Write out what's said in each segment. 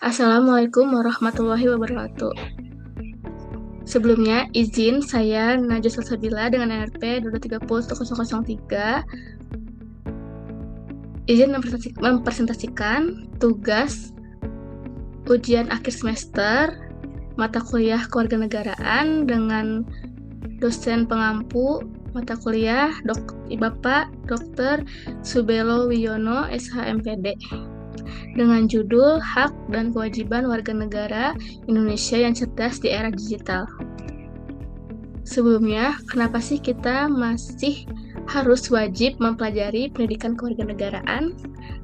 Assalamualaikum warahmatullahi wabarakatuh. Sebelumnya, izin saya Najwa Salsabila dengan NRP 2301003 izin mempresentasikan tugas ujian akhir semester mata kuliah kewarganegaraan dengan dosen pengampu mata kuliah Bapak Dr. Subelo Wiono SHMPD dengan judul Hak dan Kewajiban Warga Negara Indonesia yang Cerdas di Era Digital. Sebelumnya, kenapa sih kita masih harus wajib mempelajari pendidikan kewarganegaraan?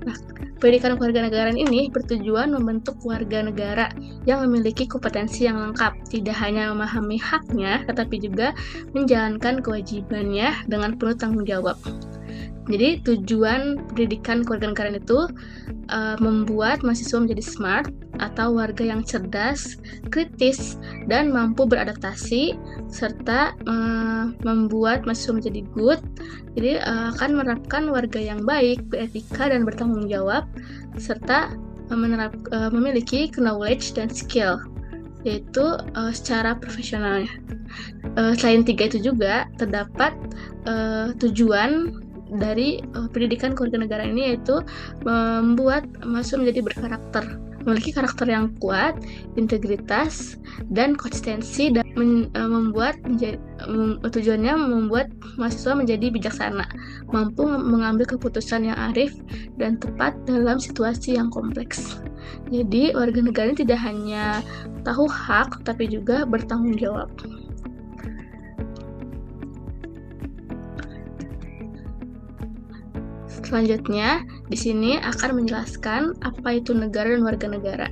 Nah, pendidikan kewarganegaraan ini bertujuan membentuk warga negara yang memiliki kompetensi yang lengkap, tidak hanya memahami haknya, tetapi juga menjalankan kewajibannya dengan penuh tanggung jawab. Jadi tujuan pendidikan kewarganegaraan itu membuat mahasiswa menjadi smart atau warga yang cerdas, kritis, dan mampu beradaptasi, serta membuat mahasiswa menjadi good. Jadi akan menerapkan warga yang baik, beretika, dan bertanggung jawab, serta memiliki knowledge dan skill, yaitu secara profesionalnya. Selain tiga itu juga terdapat tujuan dari pendidikan kewarganegaraan ini, yaitu membuat mahasiswa menjadi berkarakter, memiliki karakter yang kuat, integritas, dan konsistensi, dan tujuannya membuat mahasiswa menjadi bijaksana, mampu mengambil keputusan yang arif dan tepat dalam situasi yang kompleks. Jadi warga negara ini tidak hanya tahu hak, tapi juga bertanggung jawab. Selanjutnya, di sini akan menjelaskan apa itu negara dan warga negara.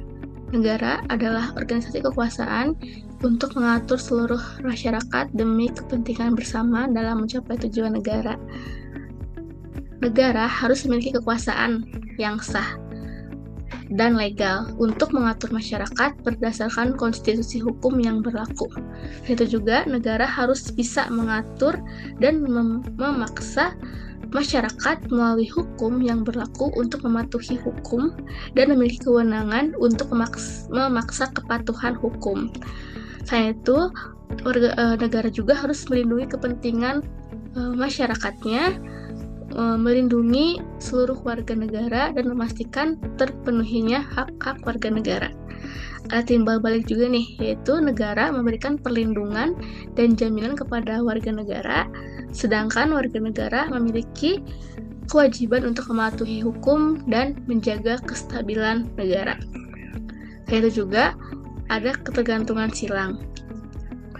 Negara adalah organisasi kekuasaan untuk mengatur seluruh masyarakat demi kepentingan bersama dalam mencapai tujuan negara. Negara harus memiliki kekuasaan yang sah dan legal untuk mengatur masyarakat berdasarkan konstitusi hukum yang berlaku. Itu juga negara harus bisa mengatur dan memaksa masyarakat melalui hukum yang berlaku untuk mematuhi hukum dan memiliki kewenangan untuk memaksa kepatuhan hukum. Selain itu, negara juga harus melindungi kepentingan masyarakatnya, melindungi seluruh warga negara, dan memastikan terpenuhinya hak-hak warga negara. Ada timbal balik juga nih, yaitu negara memberikan perlindungan dan jaminan kepada warga negara, sedangkan warga negara memiliki kewajiban untuk mematuhi hukum dan menjaga kestabilan negara. Yaitu juga ada ketergantungan silang.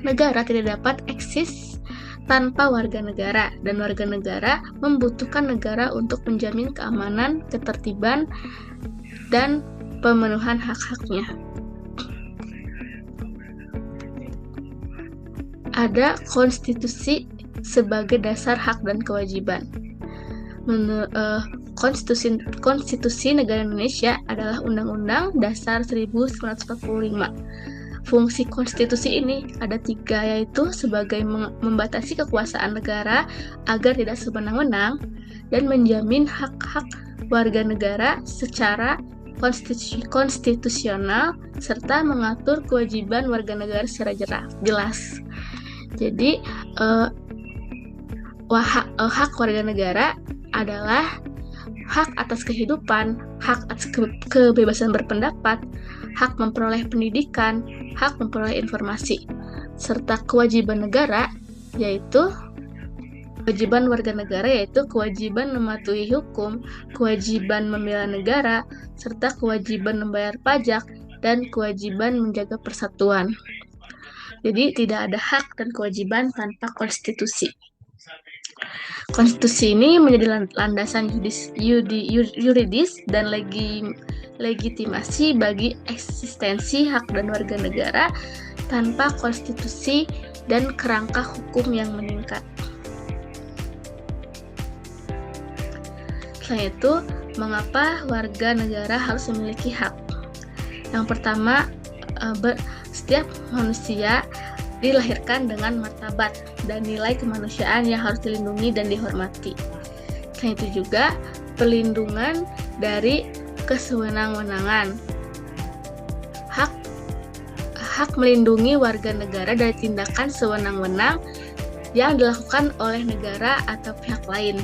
Negara tidak dapat eksis tanpa warga negara, dan warga negara membutuhkan negara untuk menjamin keamanan, ketertiban, dan pemenuhan hak-haknya. Ada konstitusi sebagai dasar hak dan kewajiban. Konstitusi Negara Indonesia adalah Undang-Undang Dasar 1945. Fungsi konstitusi ini ada 3, yaitu sebagai membatasi kekuasaan negara agar tidak sewenang-wenang dan menjamin hak-hak warga negara secara konstitusional, serta mengatur kewajiban warga negara secara jelas. Jadi hak warga negara adalah hak atas kehidupan, hak atas kebebasan berpendapat, hak memperoleh pendidikan, hak memperoleh informasi, serta kewajiban negara, yaitu kewajiban warga negara, yaitu kewajiban mematuhi hukum, kewajiban membela negara, serta kewajiban membayar pajak, dan kewajiban menjaga persatuan. Jadi tidak ada hak dan kewajiban tanpa konstitusi. Konstitusi ini menjadi landasan yuridis dan legitimasi bagi eksistensi hak dan warga negara. Tanpa konstitusi dan kerangka hukum yang meningkat. Selain itu, mengapa warga negara harus memiliki hak? Yang pertama, setiap manusia dilahirkan dengan martabat dan nilai kemanusiaan yang harus dilindungi dan dihormati. Selain itu juga perlindungan dari kesewenang-wenangan. hak hak melindungi warga negara dari tindakan sewenang-wenang yang dilakukan oleh negara atau pihak lain.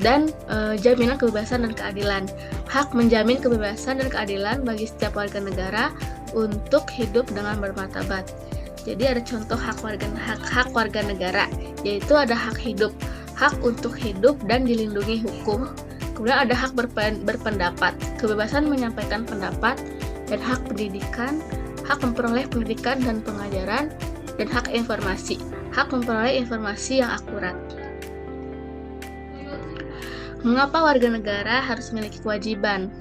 Dan jaminan kebebasan dan keadilan. Hak menjamin kebebasan dan keadilan bagi setiap warga negara untuk hidup dengan bermartabat. Jadi ada contoh hak warga negara, yaitu ada hak hidup, hak untuk hidup dan dilindungi hukum. Kemudian ada hak berpendapat, kebebasan menyampaikan pendapat, dan hak pendidikan, hak memperoleh pendidikan dan pengajaran, dan hak informasi, hak memperoleh informasi yang akurat. Mengapa warga negara harus memiliki kewajiban?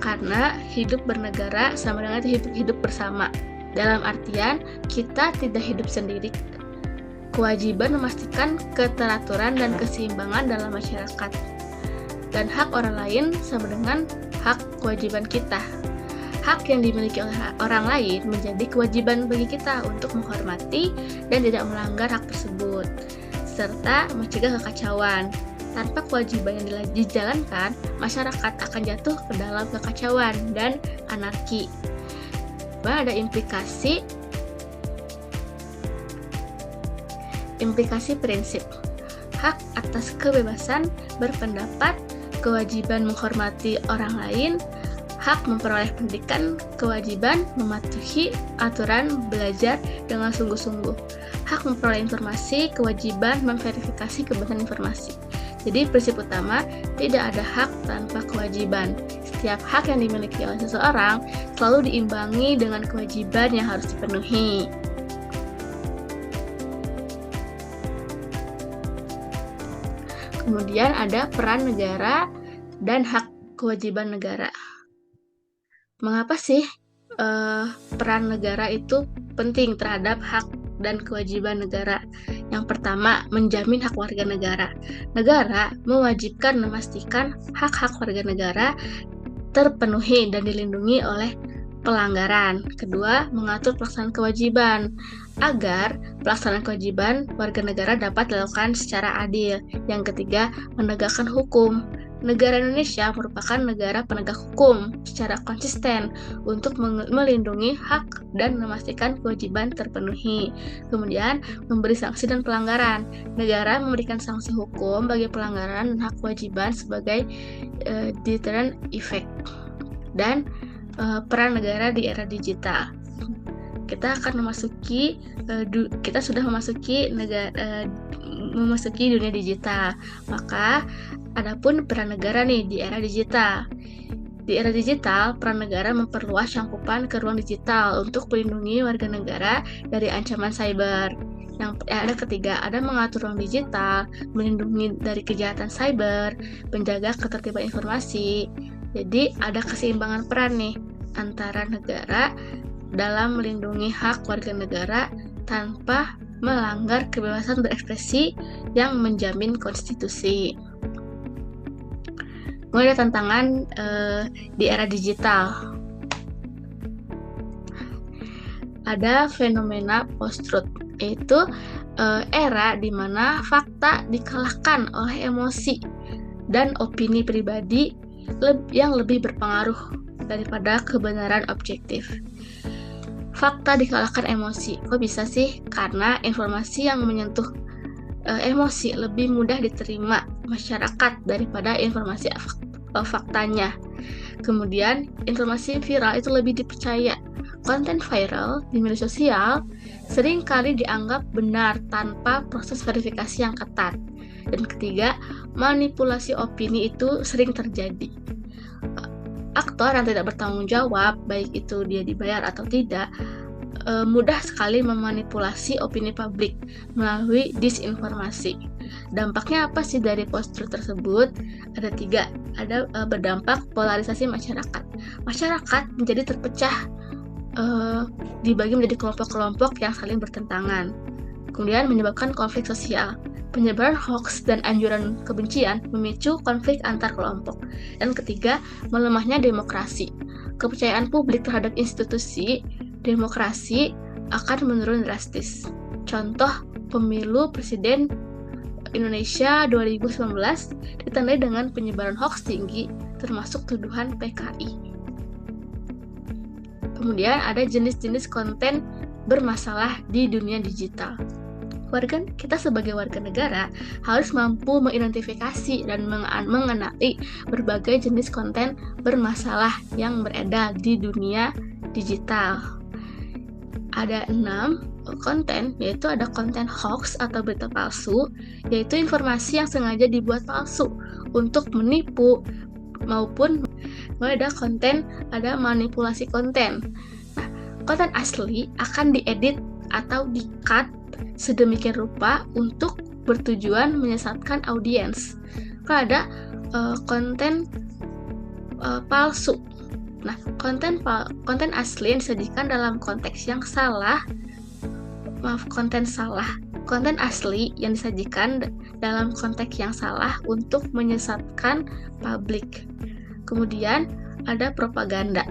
Karena hidup bernegara sama dengan hidup bersama. Dalam artian, kita tidak hidup sendiri. Kewajiban memastikan keteraturan dan keseimbangan dalam masyarakat. Dan hak orang lain sama dengan hak kewajiban kita. Hak yang dimiliki oleh orang lain menjadi kewajiban bagi kita untuk menghormati dan tidak melanggar hak tersebut, serta mencegah kekacauan. Tanpa kewajiban yang dijalankan, masyarakat akan jatuh ke dalam kekacauan dan anarki. Ada implikasi prinsip. Hak atas kebebasan berpendapat, kewajiban menghormati orang lain, hak memperoleh pendidikan, kewajiban mematuhi aturan belajar dengan sungguh-sungguh, hak memperoleh informasi, kewajiban memverifikasi kebenaran informasi. Jadi prinsip utama, tidak ada hak tanpa kewajiban. Setiap hak yang dimiliki oleh seseorang selalu diimbangi dengan kewajiban yang harus dipenuhi. Kemudian ada peran negara dan hak kewajiban negara. Mengapa sih peran negara itu penting terhadap hak dan kewajiban negara? Yang pertama, menjamin hak warga negara. Negara mewajibkan memastikan hak-hak warga negara terpenuhi dan dilindungi oleh pelanggaran. Kedua, mengatur pelaksanaan kewajiban agar pelaksanaan kewajiban warga negara dapat dilakukan secara adil. Yang ketiga, menegakkan hukum. Negara Indonesia merupakan negara penegak hukum secara konsisten untuk melindungi hak dan memastikan kewajiban terpenuhi. Kemudian, memberi sanksi dan pelanggaran. Negara memberikan sanksi hukum bagi pelanggaran dan hak kewajiban sebagai deterrent effect. Dan peran negara di era digital. Kita sudah memasuki dunia digital. Maka adapun peran negara nih di era digital. Di era digital, peran negara memperluas cakupan ke ruang digital untuk melindungi warga negara dari ancaman cyber. Yang ada ketiga, ada mengatur ruang digital, melindungi dari kejahatan cyber, menjaga ketertiban informasi. Jadi ada keseimbangan peran nih antara negara dalam melindungi hak warga negara tanpa melanggar kebebasan berekspresi yang menjamin konstitusi. Mulai ada tantangan di era digital. Ada fenomena post-truth, yaitu era di mana fakta dikalahkan oleh emosi dan opini pribadi yang lebih berpengaruh daripada kebenaran objektif. Fakta dikalahkan emosi. Kok bisa sih? Karena informasi yang menyentuh emosi lebih mudah diterima masyarakat daripada informasi faktanya. Kemudian, informasi viral itu lebih dipercaya. Konten viral di media sosial sering kali dianggap benar tanpa proses verifikasi yang ketat. Dan ketiga, manipulasi opini itu sering terjadi. Aktor yang tidak bertanggung jawab, baik itu dia dibayar atau tidak, mudah sekali memanipulasi opini publik melalui disinformasi. Dampaknya apa sih dari post-truth tersebut? Ada tiga. Ada berdampak polarisasi masyarakat. Masyarakat menjadi terpecah, dibagi menjadi kelompok-kelompok yang saling bertentangan. Kemudian menyebabkan konflik sosial. Penyebaran hoax dan anjuran kebencian memicu konflik antar kelompok. Dan ketiga, melemahnya demokrasi. Kepercayaan publik terhadap institusi demokrasi akan menurun drastis. Contoh, pemilu presiden Indonesia 2019 ditandai dengan penyebaran hoax tinggi, termasuk tuduhan PKI. Kemudian ada jenis-jenis konten bermasalah di dunia digital. Kita sebagai warga negara harus mampu mengidentifikasi dan mengenali berbagai jenis konten bermasalah yang beredar di dunia digital. Ada 6 konten, yaitu ada konten hoax atau berita palsu, yaitu informasi yang sengaja dibuat palsu untuk menipu, maupun ada manipulasi konten. Nah, konten asli akan diedit atau di-cut sedemikian rupa untuk bertujuan menyesatkan audiens. Ada konten palsu. Nah, konten asli yang disajikan dalam konteks yang salah. Konten asli yang disajikan dalam konteks yang salah untuk menyesatkan publik. Kemudian ada propaganda.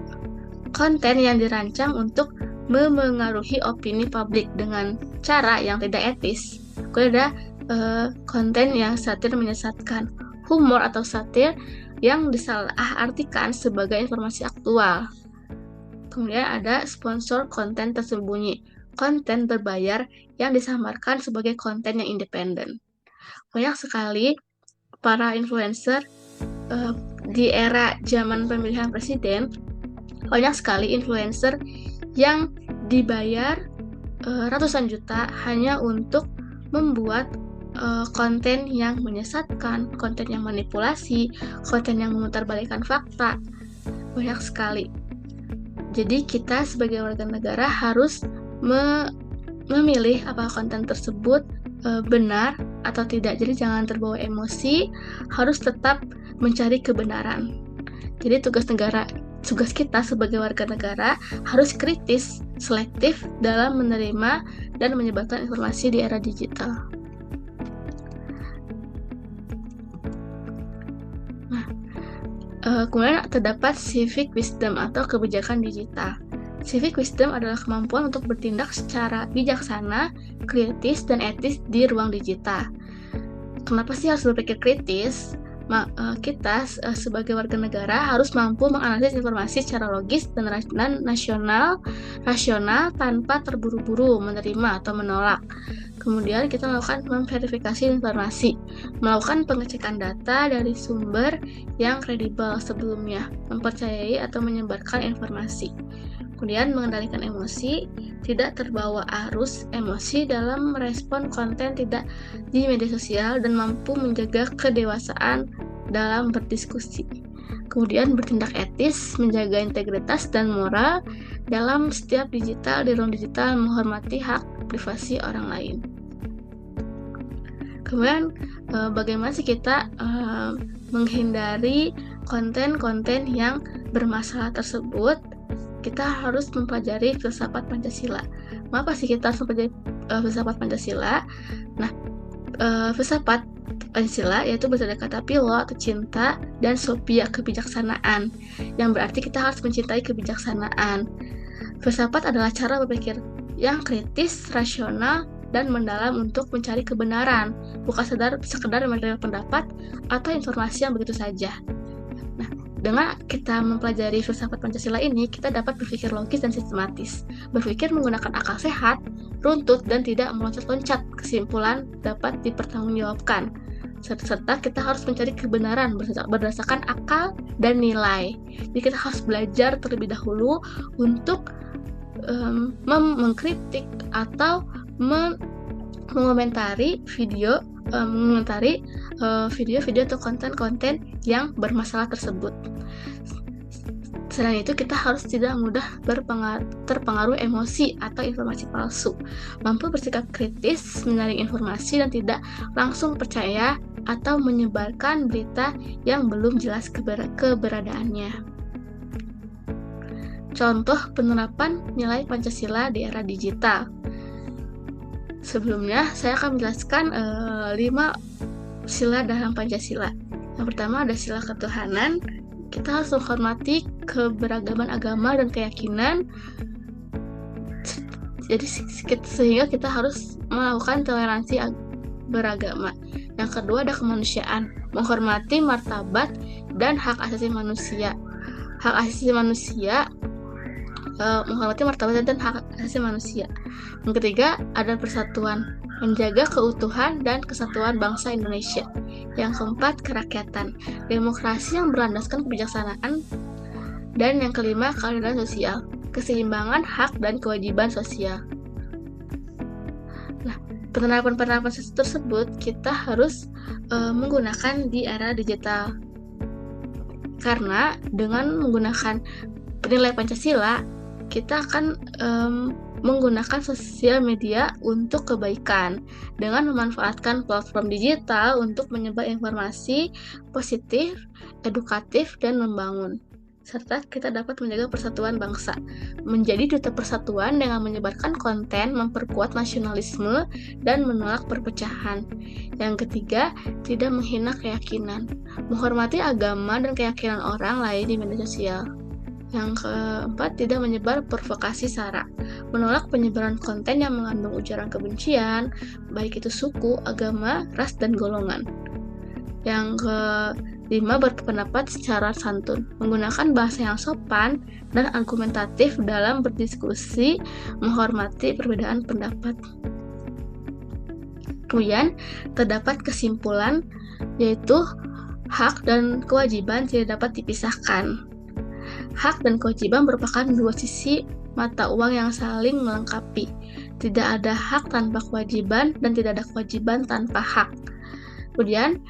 Konten yang dirancang untuk memengaruhi opini publik dengan cara yang tidak etis. Kemudian ada konten yang satir menyesatkan. Humor atau satir yang disalahartikan sebagai informasi aktual. Kemudian ada sponsor konten tersembunyi, konten berbayar yang disamarkan sebagai konten yang independen. Banyak sekali para influencer di era zaman pemilihan presiden, banyak sekali influencer yang dibayar ratusan juta hanya untuk membuat konten yang menyesatkan, konten yang manipulasi, konten yang memutarbalikkan fakta. Banyak sekali. Jadi kita sebagai warga negara harus memilih apakah konten tersebut benar atau tidak. Jadi jangan terbawa emosi, harus tetap mencari kebenaran. Jadi tugas kita sebagai warga negara harus kritis, selektif dalam menerima dan menyebarkan informasi di era digital. Kemudian terdapat civic wisdom atau kebijakan digital. Civic wisdom adalah kemampuan untuk bertindak secara bijaksana, kritis, dan etis di ruang digital. Kenapa sih harus berpikir kritis? Kita sebagai warga negara harus mampu menganalisis informasi secara logis dan rasional tanpa terburu-buru menerima atau menolak. Kemudian kita melakukan memverifikasi informasi, melakukan pengecekan data dari sumber yang kredibel sebelumnya, mempercayai atau menyebarkan informasi. Kemudian mengendalikan emosi, tidak terbawa arus emosi dalam merespon konten tidak di media sosial, dan mampu menjaga kedewasaan dalam berdiskusi. Kemudian bertindak etis, menjaga integritas dan moral dalam setiap di ruang digital, menghormati hak privasi orang lain. Kemudian bagaimana sih kita menghindari konten-konten yang bermasalah tersebut? Kita harus mempelajari filsafat Pancasila. Mengapa sih kita harus mempelajari filsafat Pancasila? Nah, filsafat Pancasila yaitu berasal dari kata pilo atau cinta dan sopia kebijaksanaan, yang berarti kita harus mencintai kebijaksanaan. Filsafat adalah cara berpikir yang kritis, rasional, dan mendalam untuk mencari kebenaran, bukan sekedar menerima pendapat atau informasi yang begitu saja. Nah, dengan kita mempelajari filsafat Pancasila ini, kita dapat berpikir logis dan sistematis, berpikir menggunakan akal sehat, runtut, dan tidak meloncat-loncat. Kesimpulan dapat dipertanggungjawabkan, serta kita harus mencari kebenaran berdasarkan akal dan nilai. Jadi kita harus belajar terlebih dahulu untuk mengkritik atau mengomentari video atau konten-konten yang bermasalah tersebut. Selain itu, kita harus tidak mudah terpengaruh emosi atau informasi palsu, mampu bersikap kritis, menyaring informasi, dan tidak langsung percaya atau menyebarkan berita yang belum jelas keberadaannya. Contoh penerapan nilai Pancasila di era digital. Sebelumnya, saya akan menjelaskan 5 sila dalam Pancasila. Yang pertama ada sila ketuhanan. Kita harus menghormati keberagaman agama dan keyakinan. Jadi sehingga kita harus melakukan toleransi beragama. Yang kedua ada kemanusiaan, menghormati martabat dan hak asasi manusia. Hak asasi manusia menghormati martabat dan hak asasi manusia. Yang ketiga, ada persatuan, menjaga keutuhan dan kesatuan bangsa Indonesia. Yang keempat, kerakyatan, demokrasi yang berlandaskan kebijaksanaan. Dan yang kelima, keadilan sosial, keseimbangan hak dan kewajiban sosial. Nah, penerapan-penerapan tersebut kita harus menggunakan di era digital. Karena dengan menggunakan nilai Pancasila, kita akan menggunakan sosial media untuk kebaikan dengan memanfaatkan platform digital untuk menyebar informasi positif, edukatif, dan membangun. Serta kita dapat menjaga persatuan bangsa, menjadi duta persatuan dengan menyebarkan konten, memperkuat nasionalisme, dan menolak perpecahan. Yang ketiga, tidak menghina keyakinan, menghormati agama dan keyakinan orang lain di media sosial. Yang keempat, tidak menyebar provokasi sara, menolak penyebaran konten yang mengandung ujaran kebencian, baik itu suku, agama, ras, dan golongan. Yang kelima, berpendapat secara santun, menggunakan bahasa yang sopan dan argumentatif dalam berdiskusi, menghormati perbedaan pendapat. Kemudian, terdapat kesimpulan, yaitu hak dan kewajiban tidak dapat dipisahkan. Hak dan kewajiban merupakan dua sisi mata uang yang saling melengkapi. Tidak ada hak tanpa kewajiban dan tidak ada kewajiban tanpa hak. Kemudian,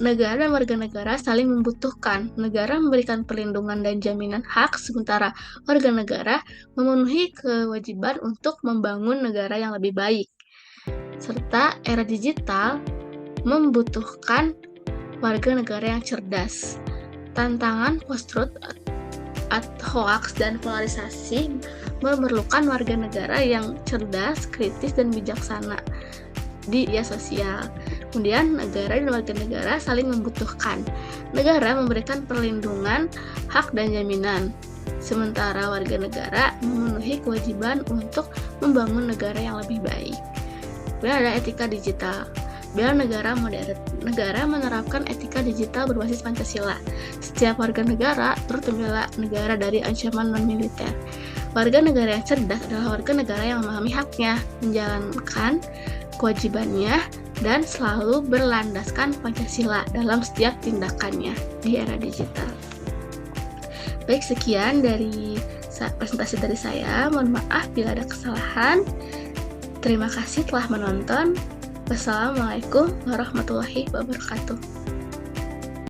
negara dan warga negara saling membutuhkan. Negara memberikan perlindungan dan jaminan hak, sementara warga negara memenuhi kewajiban untuk membangun negara yang lebih baik. Serta era digital membutuhkan warga negara yang cerdas. Tantangan post-truth, hoax, dan polarisasi memerlukan warga negara yang cerdas, kritis, dan bijaksana di media sosial. Kemudian negara dan warga negara saling membutuhkan. Negara memberikan perlindungan, hak, dan jaminan, sementara warga negara memenuhi kewajiban untuk membangun negara yang lebih baik. Kemudian ada etika digital. Bela negara modern. Negara menerapkan etika digital berbasis Pancasila. Setiap warga negara turut membela negara dari ancaman non-militer. Warga negara yang cerdas adalah warga negara yang memahami haknya, menjalankan kewajibannya, dan selalu berlandaskan Pancasila dalam setiap tindakannya di era digital. Baik, sekian dari presentasi dari saya. Mohon maaf bila ada kesalahan. Terima kasih telah menonton. Wassalamualaikum warahmatullahi wabarakatuh.